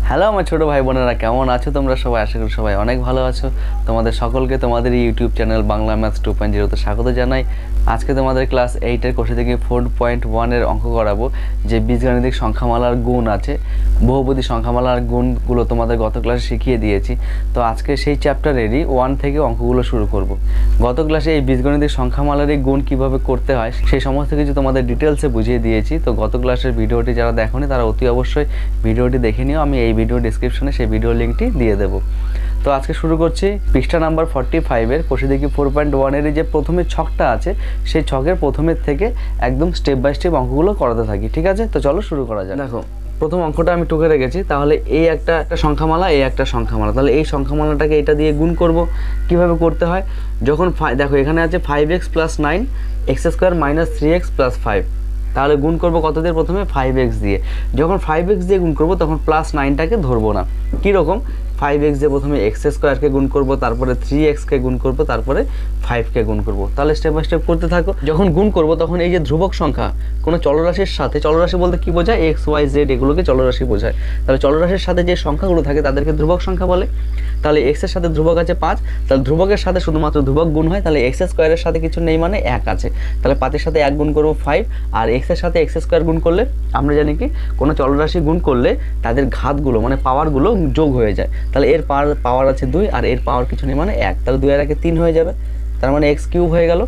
Hello আমার ছোটো ভাই বোনেরা, কেমন আছো তোমরা সবাই? আশা করি সবাই অনেক ভালো আছো। তোমাদের সকলকে তোমাদের ইউটিউব চ্যানেল বাংলা ম্যাথস 2.0 স্বাগত জানাই। আজকে তোমাদের ক্লাস 8-এর কোষে থেকে 4.1-এর অঙ্ক করাবো, যে বীজগাণিতিক সংখ্যামালার গুণ আছে, বহুপদী সংখ্যামালার গুণগুলো তোমাদের গত ক্লাসে শিখিয়ে দিয়েছি। তো আজকে সেই চ্যাপ্টারেরই 1 থেকে অঙ্কগুলো শুরু করব। গত ক্লাসে এই বীজগাণিতিক সংখ্যামালারই গুণ কিভাবে করতে হয় সেই সমস্ত কিছু তোমাদের ডিটেলসে বুঝিয়ে দিয়েছি। তো গত ক্লাসের ভিডিওটি যারা দেখোনি তারা অতি অবশ্যই ভিডিওটি দেখে নিও। আমি এই ভিডিও ডিসক্রিপশনে সেই ভিডিও লিঙ্কটি দিয়ে দেবো। তো আজকে শুরু করছি পৃষ্ঠা নাম্বার 45-এর কোষে দেখি 4.1-এর যে প্রথমে ছকটা আছে সেই ছকের প্রথমের থেকে একদম স্টেপ বাই স্টেপ অঙ্কগুলো করাতে থাকি, ঠিক আছে? তো চলো শুরু করা যাক। দেখো প্রথম অঙ্কটা আমি টুকে রেখেছি, তাহলে এই একটা সংখ্যামালা, এই একটা সংখ্যামালা, তাহলে এই সংখ্যামালাটাকে এটা দিয়ে গুণ করব। কিভাবে করতে হয়? যখন দেখো এখানে আছে 5x + 9 x² - 3x + 5, তাহলে গুণ করব কত দিয়ে? প্রথমে 5x দিয়ে। যখন 5x দিয়ে গুণ করব তখন +9টাকে ধরবো না। কীরকম? 5x দিয়ে প্রথমে x² গুণ করব, তারপরে 3x গুণ করব, তারপরে 5 গুণ করব। তাহলে স্টেপ বাই স্টেপ করতে থাকো। যখন গুণ করব তখন এই যে ধ্রুবক সংখ্যা কোনো চলরাশির সাথে, চলরাশি বলতে কি বোঝায়? x, y, z এগুলোকে চলরাশি বোঝায়। তাহলে চলরাশির সাথে যে সংখ্যাগুলো থাকে তাদেরকে ধ্রুবক সংখ্যা বলে। তাহলে x এর সাথে ধ্রুবক আছে 5, তাহলে ধ্রুবকের সাথে শুধুমাত্র ধ্রুবক গুণ হয়, তাহলে x² এর সাথে কিছু নেই মানে 1 আছে। তাহলে 5 এর সাথে 1 গুণ করব 5, আর x এর সাথে x² গুণ করলে আমরা জানি কি কোনো চলরাশি গুণ করলে তাদের ঘাতগুলো মানে পাওয়ারগুলো যোগ হয়ে যায়। তাহলে এর পাওয়ার আছে 2 আর এর পাওয়ার কিছু নেই মানে 1, তাহলে 2 আর 1 3 হয়ে যাবে, তার মানে x³ হয়ে গেল।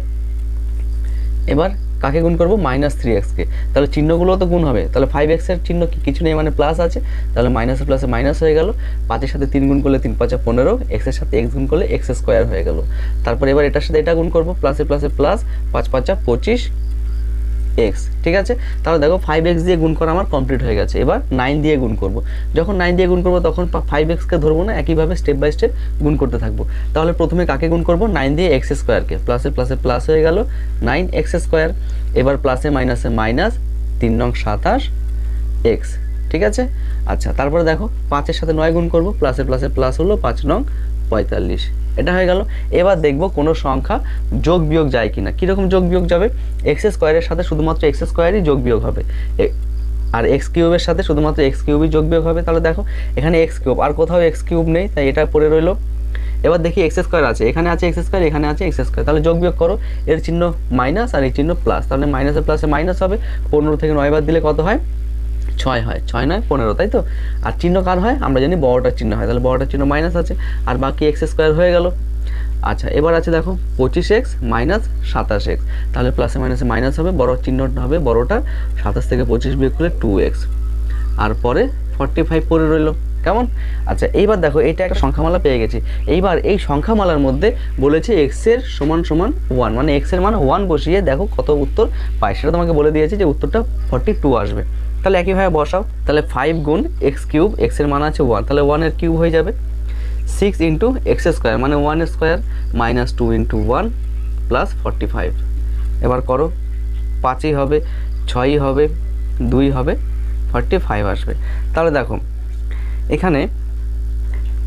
এবার কাকে গুণ করব? -3x কে। তাহলে চিহ্নগুলো তো গুণ হবে, তাহলে 5x এর চিহ্ন কিছু নেই মানে প্লাস আছে, তাহলে মাইনাসে প্লাসে মাইনাস হয়ে গেল। 5 এর সাথে 3 গুণ করলে 3 × 5 = 15, x এর সাথে x গুণ করলে x² হয়ে গেল। তারপর এবার এটার সাথে এটা গুণ করব, প্লাসে প্লাসে প্লাস, 5 × 5 = 25x, ঠিক আছে? তাহলে দেখো 5x দিয়ে গুণ করা আমার কমপ্লিট হয়ে গেছে। এবার 9 দিয়ে গুণ করব। যখন 9 দিয়ে গুণ করব তখন 5x কে ধরবো না, একইভাবে স্টেপ বাই স্টেপ গুণ করতে থাকবো। তাহলে প্রথমে কাকে গুণ করব? 9 দিয়ে x² কে, প্লাসে প্লাসে প্লাস হয়ে গেল 9x²। এবার প্লাসে মাইনাসে মাইনাস, 3 নং 27x, ঠিক আছে? আচ্ছা, তারপরে দেখো 5 এর সাথে 9 গুণ করব, প্লাসে প্লাসে প্লাস হলো 5 নং 45, এটা হয়ে গেল। এবার দেখব কোনো সংখ্যা যোগ বিয়োগ যায় কিনা। কীরকম যোগ বিয়োগ যাবে? x² এর সাথে শুধুমাত্র x² যোগ বিয়োগ হবে, আর x³ এর সাথে শুধুমাত্র x³ যোগ বিয়োগ হবে। তাহলে দেখো এখানে x³ আর কোথাও x³ নেই, তাই এটা পড়ে রইল। এবার দেখি x² আছে, এখানে আছে x², এখানে আছে x², তাহলে যোগ বিয়োগ করো। এর চিহ্ন মাইনাস আর এই চিহ্ন প্লাস, তাহলে মাইনাসে প্লাসে মাইনাস হবে। 15 থেকে 9 বাদ দিলে কত হয়? 6 হয়। 6 9 15, তাই তো? আর চিহ্ন কার হয়? আমরা জানি বড়টার চিহ্ন হয়, তাহলে বড়টার চিহ্ন মাইনাস আছে, আর বাকি x² হয়ে গেল। আচ্ছা, এবার আছে দেখো 25x - 27x, তাহলে প্লাসে মাইনাসে মাইনাস হবে, বড় চিহ্নটা হবে বড়টা, 27 থেকে 25 বিয়োগ করলে 2x, আর পরে 45 পড়ে রইল। কেমন? আচ্ছা, এইবার দেখো এটা একটা সংখ্যামালা পেয়ে গেছি। এইবার এই সংখ্যামালার মধ্যে বলেছে x এর সমান সমান 1, মানে x এর মান 1 বসিয়ে দেখো কত উত্তর পাই। সেটা তোমাকে বলে দিয়েছি যে উত্তরটা 42 আসবে। তাহলে একইভাবে বসাও। তাহলে 5 গুণ x³ x এর মান আছে 1, তাহলে 1 এর কিউব হয়ে যাবে। 6 × x² মানে 1² - 2 × 1 + 45। এবার করো, 5ই হবে, 6ই হবে, 2 হবে, 45 আসবে। তাহলে দেখো এখানে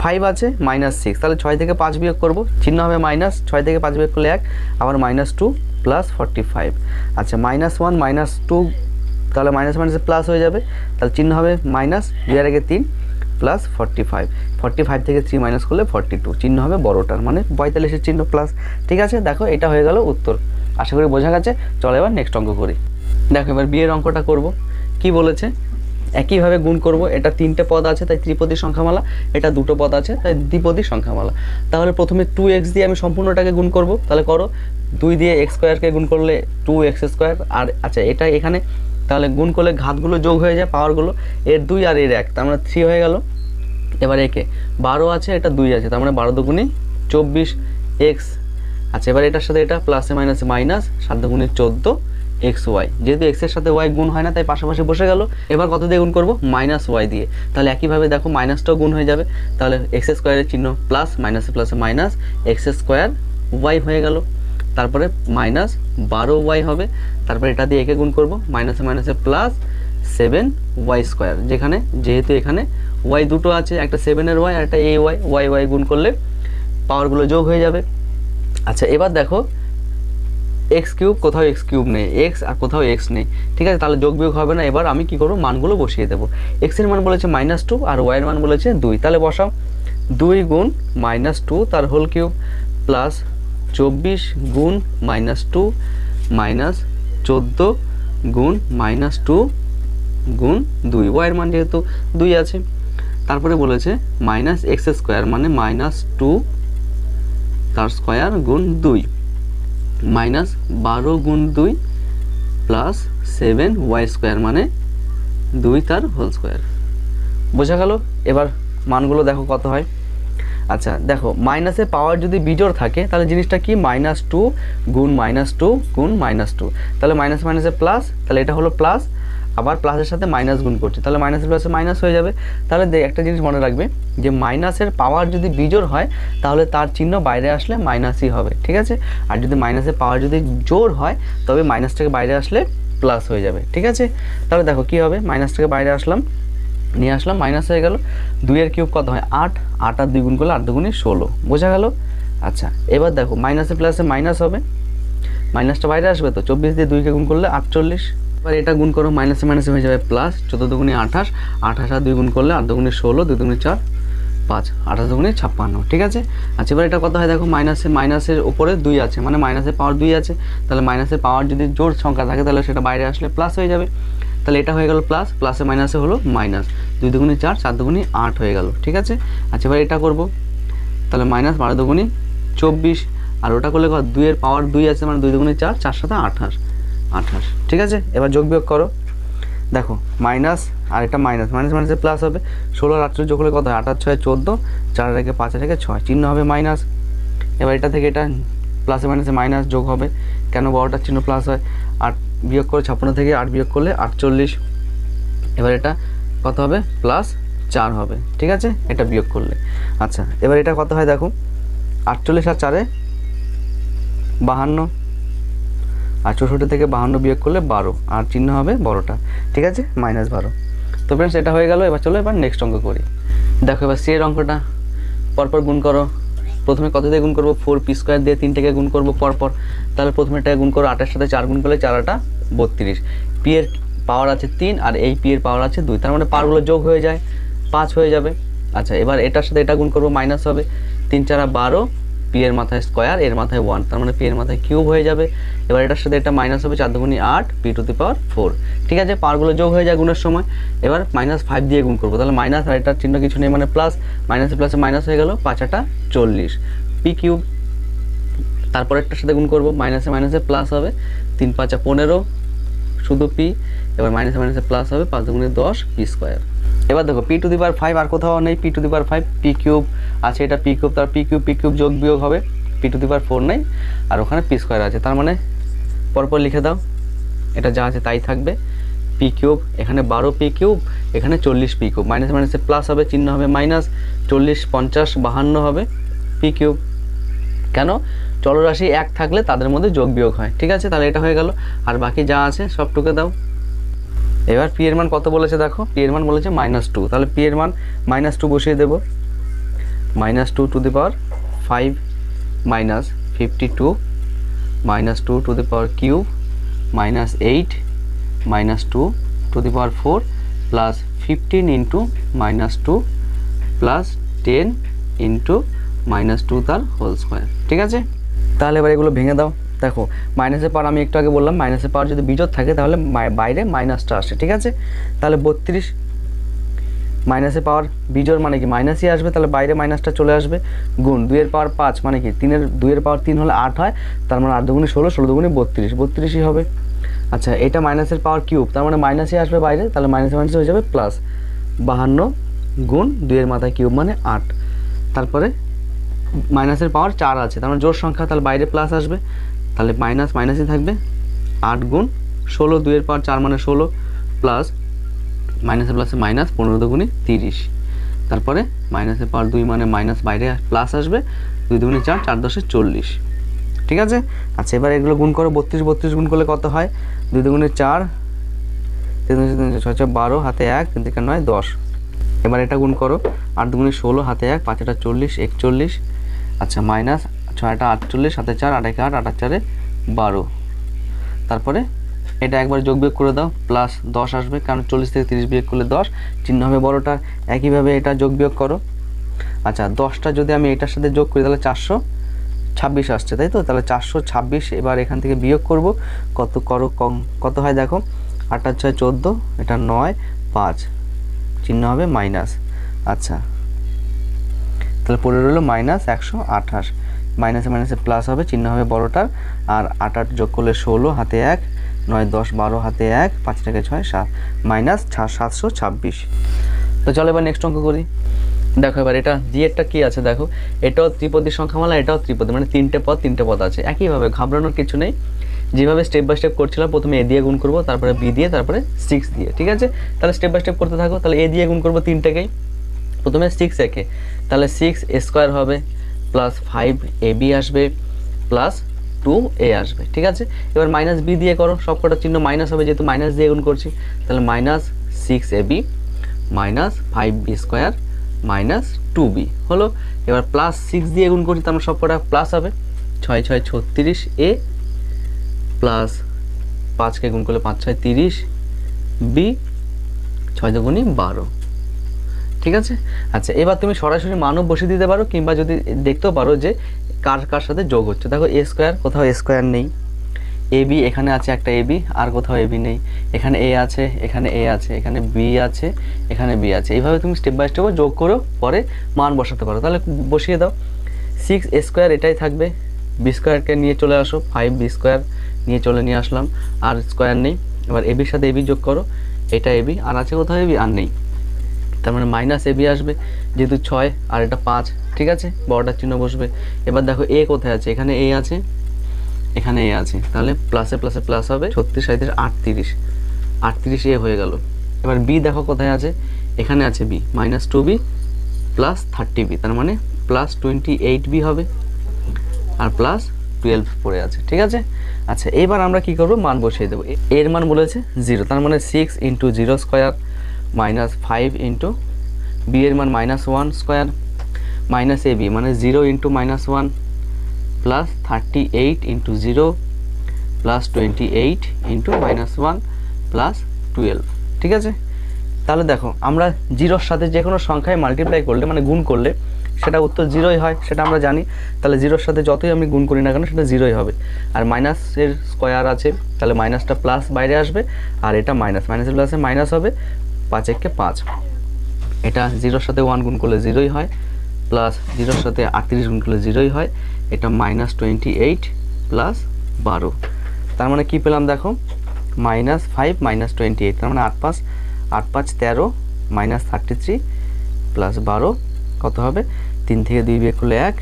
5 আছে -6, তাহলে 6 থেকে 5 বিয়োগ করব, চিহ্ন হবে মাইনাস, 6 থেকে 5 বিয়োগ করলে 1, আবার -2 + 45। আচ্ছা, -1 - 2, তাহলে মাইনাস মাইনাসে প্লাস হয়ে যাবে, তাহলে চিহ্ন হবে মাইনাস, 2 আর 1 3 + 45। 45 থেকে 3 মাইনাস করলে 42, চিহ্ন হবে বড়টার মানে 45-এর চিহ্ন প্লাস, ঠিক আছে? দেখো এটা হয়ে গেল উত্তর। আশা করি বোঝা গেছে। চলো এবার নেক্সট অঙ্ক করি। দেখো এবার বিয়ের অঙ্কটা করব। কি বলেছে? একইভাবে গুণ করব। এটা 3টে পদ আছে তাই ত্রিপদী সংখ্যামালা, এটা 2টো পদ আছে তাই দ্বিপদী সংখ্যামালা। তাহলে প্রথমে 2x দিয়ে আমি সম্পূর্ণটাকে গুণ করব। তাহলে করো, 2 দিয়ে x² গুণ করলে 2x², আর আচ্ছা এটা এখানে তাহলে গুণ করলে ঘাতগুলো যোগ হয়ে যায়, পাওয়ারগুলো, এর 2 আর এর 1, তার মানে 3 হয়ে গেল। এবার একে 12 আছে, এটা 2 আছে, তার মানে 12 দুগুণে 24x। আচ্ছা, এবার এটার সাথে এটা প্লাসে মাইনাসে মাইনাস, 7 দুগুণে 14xy, যেহেতু x এর সাথে y গুণ হয় না তাই পাশাপাশি বসে গেল। এবার কত দিয়ে গুণ করব? -y দিয়ে। তাহলে একইভাবে দেখো মাইনাসটাও গুণ হয়ে যাবে, তাহলে x² এর চিহ্ন প্লাস, মাইনাসে প্লাসে মাইনাস, x² হয়ে গেল। তারপরে -12y হবে, তারপরে এটা দিয়ে একে গুণ করব, মাইনাসে মাইনাসে প্লাস 7y², যেহেতু এখানে y দুটো আছে, একটা 7-এর y আর একটা y গুণ করলে পাওয়ারগুলো যোগ হয়ে যাবে। আচ্ছা, এবার দেখো এক্স কিউব, কোথাও এক্স কিউব নেই, এক্স আর কোথাও এক্স নেই, ঠিক আছে, তাহলে যোগ বিয়োগ হবে না। এবার আমি কি করবো, মানগুলো বসিয়ে দেবো। এক্সের মান বলেছে -2 আর ওয়াইয়ের মান বলেছে 2, তাহলে বসাও 2 গুণ -2 তার হোল কিউব প্লাস 24 গুণ -2 মাইনাস 14 গুণ -2 গুণ 2, ওয়াইয়ের মান যেহেতু 2 আছে। তারপরে বলেছে -x² মানে -2 তার স্কোয়ার গুণ 2 -12 গুণ 2 প্লাস 7y² মানে 2 তার হোল স্কোয়ার। বোঝা গেল? এবার মানগুলো দেখো কত হয়। আচ্ছা দেখো, মাইনাসের পাওয়ার যদি বিজোড় থাকে তাহলে জিনিসটা কি, -2 গুণ -2 গুণ -2, তাহলে মাইনাস মাইনাসে প্লাস, তাহলে এটা হলো প্লাস, আবার প্লাসের সাথে মাইনাস গুণ করছে, তাহলে মাইনাসের প্লাসে মাইনাস হয়ে যাবে। তাহলে একটা জিনিস মনে রাখবে যে মাইনাসের পাওয়ার যদি বিজোড় হয় তাহলে তার চিহ্ন বাইরে আসলে মাইনাসই হবে, ঠিক আছে। আর যদি মাইনাসের পাওয়ার যদি জোড় হয় তবে মাইনাস থেকে বাইরে আসলে প্লাস হয়ে যাবে, ঠিক আছে। তাহলে দেখো কি হবে, মাইনাস থেকে বাইরে নিয়ে আসলাম, মাইনাস হয়ে গেল। 2 এর কিউব কত হয় 8, 8 আর 2 গুণ করলে 8 2 16, বোঝা গেল। আচ্ছা এবার দেখো মাইনাসে প্লাসে মাইনাস হবে, মাইনাসটা বাইরে আসবে তো, 24 দিয়ে 2 কে গুণ করলে 48, এবার এটা গুণ করো, মাইনাসে মাইনাসে হয়ে যাবে প্লাস, 14 দুগুণে 28, 28 আর 2 গুণ করলে 8 দুগুণে 16, 2 দুগুণে 4 5, 28 দুগুণে 56, ঠিক আছে। আচ্ছা এবার এটা কত হয় দেখো, মাইনাসের উপরে 2 আছে মানে মাইনাসের পাওয়ার 2 আছে, তাহলে মাইনাসের পাওয়ার যদি জোড় সংখ্যা থাকে তাহলে সেটা বাইরে আসলে প্লাস হয়ে যাবে, তাহলে এটা হয়ে গেল প্লাস, প্লাসে মাইনাসে হলো মাইনাস, 2 দুগুণে 4, 4 দুগুণে 8 হয়ে গেল, ঠিক আছে। আচ্ছা এবার এটা করব, তাহলে -12 দুগুণে 24, আর ওটা করলে 2 এর পাওয়ার 2 আছে মানে 2 দুগুণে 4, 4 সাথে 28, ঠিক আছে। এবার যোগ বিয়োগ করো, দেখো মাইনাস আর এটা মাইনাস, মাইনাসে প্লাস হবে, 16 আর 48 যোগ করলে কত হয়, 8 আর 6 14, 4 রেখে 5 রেখে 6, চিহ্ন হবে মাইনাস। এবার এটা থেকে এটা প্লাসে মাইনাসে মাইনাস যোগ হবে, কেন বড়টার চিহ্ন প্লাস হয়, 8 বিয়োগ করে 56 থেকে 8 বিয়োগ করলে 48, এবার এটা কত হবে +4 হবে, ঠিক আছে, এটা বিয়োগ করলে। আচ্ছা এবার এটা কত হয় দেখো, 48 আর 4 52, আর 64 থেকে 52 বিয়োগ করলে 12, আর চিহ্ন হবে বড়টা, ঠিক আছে, -12। তো ফ্রেন্ডস এটা হয়ে গেল। এবার চলো এবার নেক্সট অঙ্ক করি। দেখো এবার সি এর অঙ্কটা পরপর গুণ করো। প্রথমে কত দিয়ে গুণ করবো, 4p² দিয়ে 3টাকে গুণ করবো পরপর, তাহলে প্রথমে এটাকে গুণ করো, 8 এর সাথে 4 গুণ করলে 4 8 32, পি এর পাওয়ার আছে 3 আর এই পি এর পাওয়ার আছে 2, তার মানে পাওয়ারগুলো যোগ হয়ে যায় 5 হয়ে যাবে। আচ্ছা এবার এটার সাথে এটা গুণ করবো, মাইনাস হবে, 3 4 12, পি এর মাথায় স্কোয়ার, এর মাথায় 1, তার মানে পি এর মাথায় কিউব হয়ে যাবে। এবার এটার সাথে এটা মাইনাস হবে, 4 দুগুণে 8, p⁴, ঠিক আছে, পাওয়ারগুলো যোগ হয়ে যায় গুণের সময়। এবার -5 দিয়ে গুণ করবো, তাহলে মাইনাস আর এটার চিহ্ন কিছু নেই মানে প্লাস, মাইনাসে প্লাসে মাইনাস হয়ে গেল, 5 8 40, p³। তারপর একটার সাথে গুণ করবো, মাইনাসে মাইনাসে প্লাস হবে, 3 5 15 শুধু পি, এবার মাইনাসে মাইনাসে প্লাস হবে, 5 দুগুণে 10, p²। এবার দেখো p⁵ আর কোথাও নেই, p⁵ p³ আছে, এটা p³ তার p³ যোগ বিয়োগ হবে, p⁴ নেই, আর ওখানে p² আছে, তার মানে পরপর লিখে দাও, এটা যা আছে তাই থাকবে, p³ এখানে 12 p³, এখানে 40 p³, মাইনাসে মাইনাসে প্লাস হবে, চিহ্ন হবে মাইনাস, 40 50 52 হবে p³, কেন, চলরাশি এক থাকলে তাদের মধ্যে যোগ বিয়োগ হয়, ঠিক আছে। তাহলে এটা হয়ে গেল, আর বাকি যা আছে সব টুকে দাও। এবার পি এর মান কত বলেছে দেখো, পি এর মান বলেছে -2, তাহলে পি এর মান -2 বসিয়ে দেব, -2 to the power 5 minus 52 -2 to the power cube -8 -2 to the power 4 plus 15 into -2 plus 10 into -2 তার হোল স্কোয়ার, ঠিক আছে। তাহলে এবার এগুলো ভেঙে দাও। দেখো মাইনাসের পাওয়ার আমি একটু আগে বললাম, মাইনাসের পাওয়ার যদি বিজোড় থাকে তাহলে বাইরে মাইনাসটা আসে, ঠিক আছে। তাহলে 32, মাইনাসের পাওয়ার বিজোড় মানে কি মাইনাসই আসবে, তাহলে বাইরে মাইনাসটা চলে আসবে, গুণ 2 এর পাওয়ার 5 মানে কি 2 এর পাওয়ার 3 হলে 8 হয়, তার মানে 8 দুগুণে 16, 16 দুগুণে 32, 32ই হবে। আচ্ছা এটা মাইনাসের পাওয়ার কিউব, তার মানে মাইনাসই আসবে বাইরে, তাহলে মাইনাসে মাইনাসে হয়ে যাবে প্লাস 52 গুণ 2 এর মাথায় কিউব মানে 8, তারপরে মাইনাসের পাওয়ার 4 আছে, তার মানে জোড় সংখ্যা, তাহলে বাইরে প্লাস আসবে, তাহলে মাইনাস মাইনাসই থাকবে, 8 গুণ 16, 2 এর পাওয়ার 4 মানে 16 প্লাস মাইনাসে প্লাসে মাইনাস, 15 দুগুণে 30, তারপরে মাইনাসের পাওয়ার 2 মানে মাইনাস, বাইরে প্লাস আসবে, 2 দুগুণে 4, 4 10 40, ঠিক আছে। আচ্ছা এবার এগুলো গুণ করো, 32 গুণ করলে কত হয়, 2 দুগুণে 4, 3 6 6 12, হাতে 1, 3 3 9 10। এবার এটা গুণ করো, 8 দুগুণে 16, হাতে 1, 5 8 40 41, আচ্ছা মাইনাস 6 8 48, হাতে 4, 8 1 8, 8 8 4 12, তারপরে এটা একবার যোগ বিয়োগ করে দাও, প্লাস 10 আসবে, কারণ 40 থেকে 30 বিয়োগ করলে 10, চিহ্ন হবে বড়টার। একইভাবে এটা যোগ বিয়োগ করো। আচ্ছা 10টা যদি আমি এটার সাথে যোগ করি তাহলে 426 আসছে, তাই তো? তাহলে 426 এবার এখান থেকে বিয়োগ করব, কত করো কত হয় দেখো, 8 আর 6 14, এটা 9 5, চিহ্ন হবে মাইনাস। আচ্ছা তাহলে পড়ে রইলো -128, মাইনাসে মাইনাসে প্লাস হবে, চিহ্ন হবে বড়টার। আর 8 8 যোগ করলে 16, হাতে 1, 9 10 12, হাতে 1, 5 থেকে 6 7, -726। তো চলো এবার নেক্সট অঙ্ক করি। দেখো এবার এটা জিএরটা কি আছে দেখো, এটাও ত্রিপদী সংখ্যামালা, এটাও ত্রিপদী, মানে তিনটে পদ আছে। একইভাবে ঘাবড়ানোর কিছু নেই, যেভাবে স্টেপ বাই স্টেপ করছিলাম, প্রথমে এ দিয়ে গুণ করব, তারপরে বি দিয়ে, তারপরে 6 দিয়ে, ঠিক আছে? তাহলে স্টেপ বাই স্টেপ করতে থাকো। তাহলে এ দিয়ে গুণ করব তিনটেকেই, প্রথমে 6 একে, তাহলে 6 এ স্কোয়ার হবে, প্লাস 5 এ বি আসবে, প্লাস 2 এ আসবে, ঠিক আছে? এবার মাইনাস বি দিয়ে করো, সবকটা চিহ্ন মাইনাস হবে যেহেতু মাইনাস দিয়ে গুণ করছি। তাহলে -6 A B minus 5 B square minus 2b হলো। এবার প্লাস 6 দিয়ে গুণ করি, তার মানে সবকটা প্লাস হবে, 6 6 36 এ প্লাস 5কে গুণ করলে 5 6 30 বি, 6 দুগুণী 12, ঠিক আছে? আচ্ছা এবার তুমি সরাসরি মানও বসিয়ে দিতে পারো, কিংবা যদি দেখতেও পারো যে কার কার সাথে যোগ হচ্ছে। দেখো এ স্কোয়ার, কোথাও এ স্কোয়ার নেই, এ বি এখানে আছে একটা এ বি, আর কোথাও এ বি নেই, এখানে এ আছে, এখানে এ আছে, এখানে বি আছে, এখানে বি আছে। এইভাবে তুমি স্টেপ বাই স্টেপ যোগ করো, পরে মান বসাতে পারো। তাহলে বসিয়ে দাও, 6 এ স্কোয়ার এটাই থাকবে, বি স্কোয়ারকে নিয়ে চলে আসো, 5 বি স্কোয়ার নিয়ে আসলাম, আর স্কোয়ার নেই। এবার এ বির সাথে এ বি যোগ করো, এটা এ বি, আর আছে কোথাও এ বি, আর নেই, তার মানে মাইনাস এ বি আসবে, যেহেতু 6 আর এটা 5, ঠিক আছে? বড়টার চিহ্ন বসবে। এবার দেখো এ কোথায় আছে, এখানে এ আছে, এখানে এ আছে, তাহলে প্লাসে প্লাসে প্লাস হবে, 36 37 38 এ হয়ে গেল। এবার বি দেখো কোথায় আছে, এখানে আছে বি, -2b প্লাস 30b, তার মানে +28b হবে, আর প্লাস 12 পড়ে আছে, ঠিক আছে? আচ্ছা এবার আমরা কি করব, মান বসিয়ে দেবো। এর মান বলেছে 0, তার মানে 6 × 0 স্কোয়ার মাইনাস 5 × বি এর মান -1 স্কোয়ার মাইনাস এ বি মানে 0 × -1 প্লাস 38 × 0 প্লাস 28 × -1 প্লাস 12, ঠিক আছে? তাহলে দেখো আমরা জিরোর সাথে যে কোনো সংখ্যায় মাল্টিপ্লাই করলে, মানে গুণ করলে, সেটা উত্তর 0ই হয়, সেটা আমরা জানি। তাহলে জিরোর সাথে যতই আমি গুণ করি না কেন সেটা 0ই হবে। আর মাইনাসের স্কোয়ার আছে, তাহলে মাইনাসটা প্লাস বাইরে আসবে, আর এটা মাইনাসের প্লাসে মাইনাস হবে, 5 একে 5, এটা 0-র সাথে 1 গুণ করলে 0ই হয়, প্লাস 0-র সাথে 38 গুণ করলে 0ই হয়, এটা -28 প্লাস 12, তার মানে কি পেলাম দেখো, -5 -28, তার মানে 8 5 13 -33 প্লাস 12 কত হবে, 3 থেকে 2 বিয়োগ করলে 1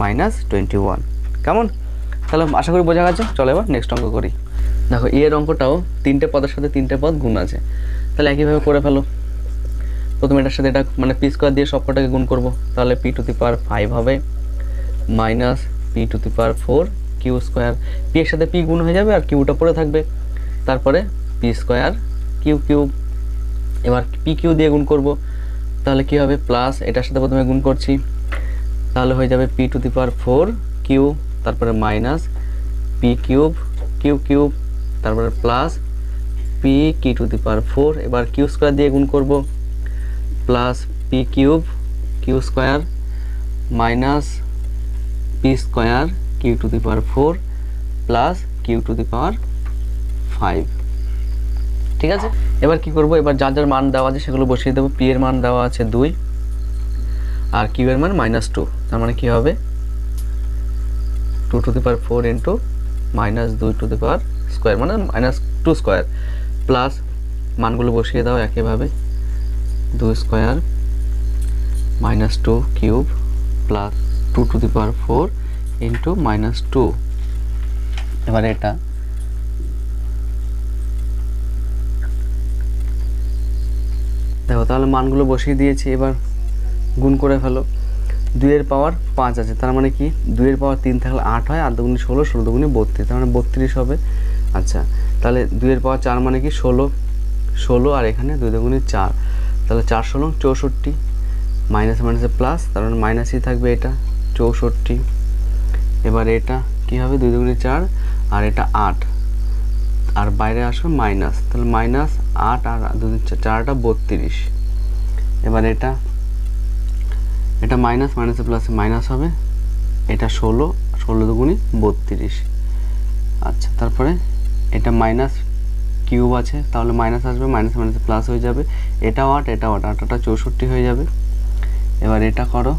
-21। কেমন? তাহলে আশা করি বোঝা গেছে। চলো এবার নেক্সট অঙ্ক করি। দেখো এর অঙ্কটাও তিনটে পদের সাথে তিনটে পদ গুণ আছে, তাহলে একইভাবে করে ফেলো। প্রথমে এটার সাথে এটা মানে পি স্কোয়ার দিয়ে সবকটাকে গুণ করব, তাহলে p⁵ হবে minus p⁴ Q square, P এর সাথে পি গুণ হয়ে যাবে আর কিউটা পড়ে থাকবে, তারপরে পি স্কোয়ার কিউ কিউব। এবার পি কিউ দিয়ে গুণ করব, তাহলে কি হবে, প্লাস এটার সাথে প্রথমে গুণ করছি, তাহলে হয়ে যাবে p⁴ কিউ, তারপরে minus P cube Q cube, তারপরে প্লাস পি কি⁴। এবার কিউ স্কোয়ার দিয়ে গুণ করব, plus P cube Q square minus P square Q plus Q, ঠিক আছে? এবার কি করব, এবার যার যার মান দেওয়া আছে সেগুলো বসিয়ে দেবো। পি এর মান দেওয়া আছে 2 আর কিউ এর মান -2, তার মানে কি হবে 2⁴ × -2 স্কোয়ার মানে -2 স্কোয়ার, প্লাস মানগুলো বসিয়ে দাও একইভাবে, 2 স্কোয়ার -2 কিউব প্লাস 2⁴ × -2। এবার এটা দেখো, তাহলে মানগুলো বসিয়ে দিয়েছি, এবার গুণ করে ফেলো। 2 এর পাওয়ার 5 আছে, তার মানে কি 2 এর পাওয়ার 3 থাকলে 8 হয়, 8 দুগুণে 16, 16 দুগুণে 32, তার মানে 32 হবে। আচ্ছা তাহলে 2 এর পাওয়ার 4 মানে কি 16, আর এখানে 2 দুগুণে 4, তাহলে 4 16 64, মাইনাসে মাইনাসে প্লাস, তার মানে মাইনাসই থাকবে, এটা 64। এবার এটা কি হবে, 2 দুগুণে 4 আর এটা 8, আর বাইরে আসবে মাইনাস, তাহলে মাইনাস 8 আর 2 4টা 32। এবার এটা মাইনাস মাইনাসে প্লাসে মাইনাস হবে, এটা 16 16 দুগুণি 32। আচ্ছা, তারপরে এটা মাইনাস কিউব আছে, তাহলে মাইনাস আসবে, মাইনাস মাইনাসে প্লাস হয়ে যাবে, এটাও 8 এটাও 8, 8টা 64 হয়ে যাবে। এবার এটা করো,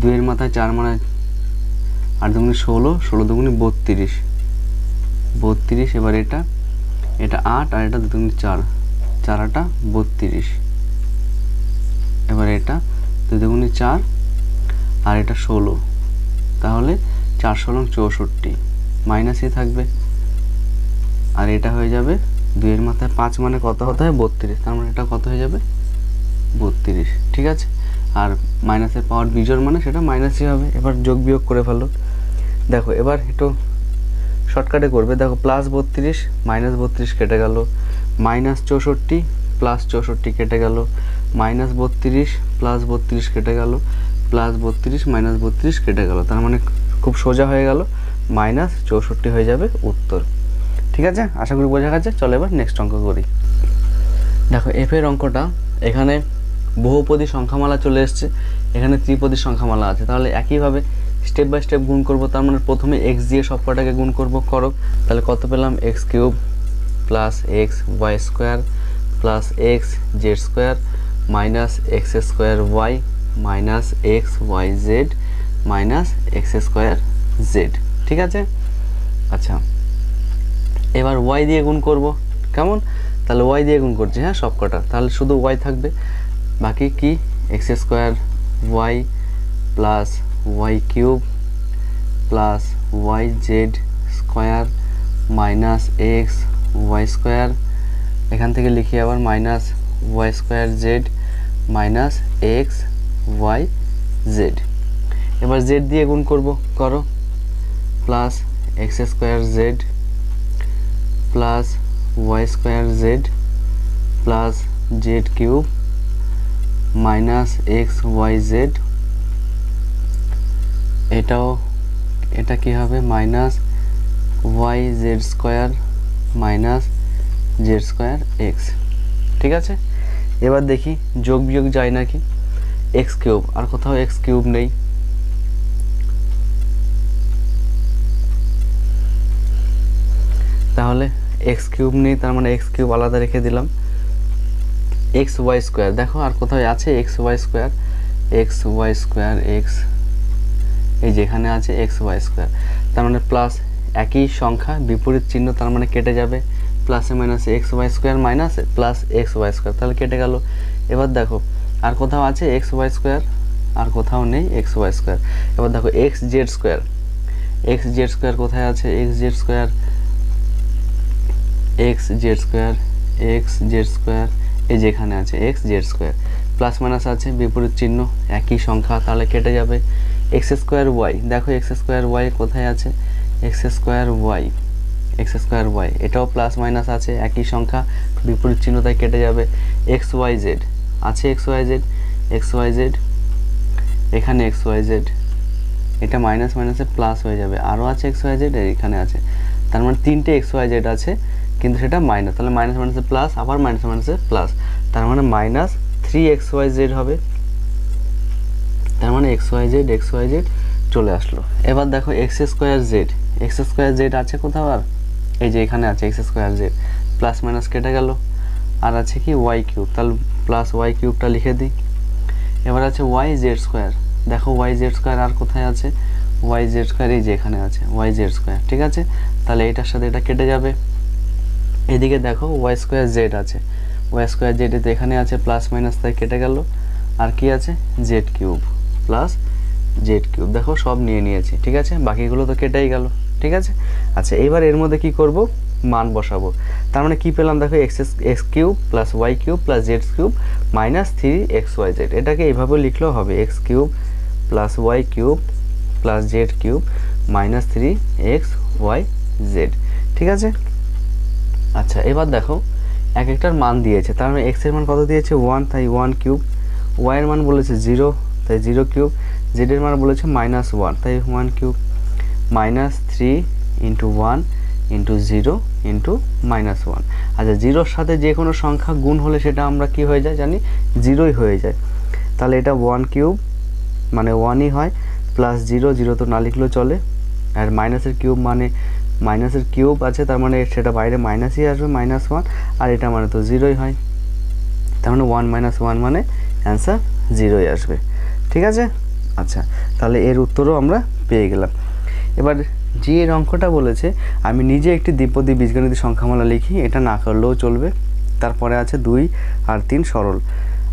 2 এর মাথায় 4 মানে 8 দুগুণি 16, 16 দুগুণি 32 32। এবার এটা 8 আর এটা 2 দুগুণি 4, 4 8 32। এবার এটা 2 দুগুণি 4 আর এটা 16, তাহলে 4 16 64 মাইনাসই থাকবে। আর এটা হয়ে যাবে 2 এর মাথায় 5 মানে কত হতে হয় 32, তার মানে এটা কত হয়ে যাবে 32। ঠিক আছে, আর মাইনাসের পাওয়ার বিজোড় মানে সেটা মাইনাসই হবে। এবার যোগ বিয়োগ করে ফেলো। দেখো এবার একটু শর্টকাটে করবে। দেখো প্লাস 32 মাইনাস 32 কেটে গেল, মাইনাস 64 প্লাস 64 কেটে গেল, মাইনাস 32 প্লাস 32 কেটে গেল, প্লাস 32 মাইনাস 32 কেটে গেল, তার মানে খুব সোজা হয়ে গেল, মাইনাস 64 হয়ে যাবে উত্তর। ঠিক আছে, আশা করি বোঝা গেছে। চলো এবার নেক্সট অঙ্ক করি। দেখো এফ এর অঙ্কটা, এখানে বহুপদী সংখ্যামালা চলে এসছে, এখানে ত্রিপদী সংখ্যামালা আছে, তাহলে একইভাবে স্টেপ বাই স্টেপ গুণ করব। তার মানে প্রথমে এক্স দিয়ে সব কটাকে গুণ করো, তাহলে কত পেলাম, X cube plus X Y square plus X Z square minus X square Y minus X Y Z minus X square Z. ঠিক আছে, আচ্ছা এবার ওয়াই দিয়ে গুণ করব। কেমন, তাহলে ওয়াই দিয়ে গুণ করছি, হ্যাঁ সব কটা, তাহলে শুধু ওয়াই থাকবে, বাকি কি X square Y plus Y cube plus Y Z square minus X Y square, এখান থেকে লিখি আবার minus Y square Z minus X Y Z. এবার জেড দিয়ে গুণ করো, plus X square Z plus Y square Z plus Z cube minus X Y Z, এটা কি হবে minus Y Z square minus Z square X. ঠিক আছে, এবার দেখি যোগ বিয়োগ যায় নাকি। এক্স কিউব, আর কোথাও এক্স কিউব নেই, তাহলে এক্স কিউব নেই, তার মানে এক্স কিউব আলাদা রেখে দিলাম। এক্স ওয়াই স্কোয়ার, দেখো আর কোথাও আছে x Y square, X Y square X, এই যেখানে আছে এক্স ওয়াই স্কোয়ার, তার মানে প্লাস একই সংখ্যা বিপরীত চিহ্ন, তার মানে কেটে যাবে, প্লাসে মাইনাসে এক্স ওয়াই স্কোয়ার মাইনাসে প্লাস এক্স ওয়াই স্কোয়ার, তাহলে কেটে গেল। এবার দেখো আর কোথাও আছে এক্স ওয়াই স্কোয়ার, আর কোথাও নেই এক্স ওয়াই স্কোয়ার। এবার দেখো x Z square, x Z square কোথায় আছে, x Z square x Z square x Z square, এই যেখানে আছে x Z square, plus minus আছে বিপরীত চিহ্ন একই সংখ্যা, তাহলে কেটে যাবে। এক্স স্কোয়ার ওয়াই, দেখো এক্স স্কোয়ার ওয়াই কোথায় আছে, এক্স স্কোয়ার ওয়াই, এটাও প্লাস মাইনাস আছে একই সংখ্যা বিপরীত চিহ্ন, তাই কেটে যাবে। এক্স ওয়াই জেড আছে, এক্স ওয়াই জেড এখানে এক্স ওয়াই জেড, এটা মাইনাস মাইনাসে প্লাস হয়ে যাবে, আরও আছে এক্স ওয়াই জেড এখানে আছে, তার মানে 3টে এক্স ওয়াই জেড আছে, কিন্তু সেটা মাইনাস, তাহলে মাইনাস মাইনাসে প্লাস, আবার মাইনাস মাইনাসে প্লাস, তার মানে মাইনাস 3xyz হবে, তার মানে এক্স ওয়াই জেড চলে আসলো। এবার দেখো এক্স স্কোয়ার জেড আছে কোথাও, আর এই যে এখানে আছে x square Z, plus minus কেটে গেল, আর আছে কি ওয়াই কিউব, তাহলে প্লাস ওয়াই কিউবটা লিখে দিই। এবার আছে ওয়াই জেড স্কোয়ার, দেখো ওয়াই জেড স্কোয়ার আর কোথায় আছে, ওয়াই জেড স্কোয়ার এই যে এখানে আছে ওয়াই জেড স্কোয়ার। ঠিক আছে, তাহলে এটার সাথে এটা কেটে যাবে। এদিকে দেখো ওয়াই স্কোয়ার জেড আছে, ওয়াই স্কোয়ার জেড এখানে আছে, প্লাস মাইনাস তাই কেটে গেল, আর কি আছে Z cube plus Z cube, দেখো সব নিয়ে নিয়েছি। ঠিক আছে, বাকিগুলো তো কেটেই গেল। ঠিক আছে, আচ্ছা এবার এর মধ্যে কি করব, মান বসাবো। তার মানে কি পেলাম, দেখো x cube plus Y cube plus Z cube minus 3xyz, এটাকে এইভাবে লিখলেও হবে, x cube plus Y cube plus Z cube minus 3xyz। ঠিক আছে, আচ্ছা এবার দেখো এক একটার মান দিয়েছে, তার মানে এক্স এর মান কত দিয়েছে 1, তাই 1 কিউব, ওয়াই এর মান বলেছে 0, তাই 0 কিউব, জেড এর মান বলেছে -1, তাই 1 কিউব, -3 × 1 × 0 ইন্টু -1। আচ্ছা, জিরোর সাথে যে কোনো সংখ্যা গুণ হলে সেটা আমরা কি হয়ে যায় জানি, জিরোই হয়ে যায়। তাহলে এটা 1 কিউব মানে 1ই হয়, প্লাস 0, 0 তো না লিখলেও চলে, আর মাইনাসের কিউব মানে মাইনাসের কিউব আছে, তার মানে সেটা বাইরে মাইনাসই আসবে, -1, আর এটা মানে তো 0ই হয়, তার মানে 1 - 1 মানে অ্যান্সার 0ই আসবে। ঠিক আছে। আচ্ছা, তাহলে এর উত্তরও আমরা পেয়ে গেলাম। এবার যে এর অঙ্কটা বলেছে আমি নিজে একটি দ্বিপদী বীজগণিত সংখ্যামালা লিখি, এটা না করলেও চলবে। তারপরে আছে 2 আর 3 সরল।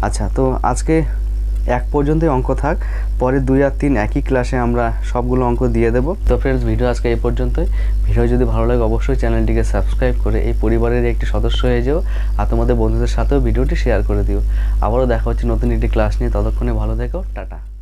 আচ্ছা, তো আজকে 1 পর্যন্তই অঙ্ক থাক, পরে 2 আর 3 একই ক্লাসে আমরা সবগুলো অঙ্ক দিয়ে দেবো। তো ফ্রেন্ডস, ভিডিও আজকে এই পর্যন্তই। ভিডিও যদি ভালো লাগে অবশ্যই চ্যানেলটিকে সাবস্ক্রাইব করে এই পরিবারের একটি সদস্য হয়ে যাও, আর তোমাদের বন্ধুদের সাথেও ভিডিওটি শেয়ার করে দিও। আবারও দেখা হচ্ছে নতুন একটি ক্লাস নিয়ে, ততক্ষণে ভালো থেকো, টাটা।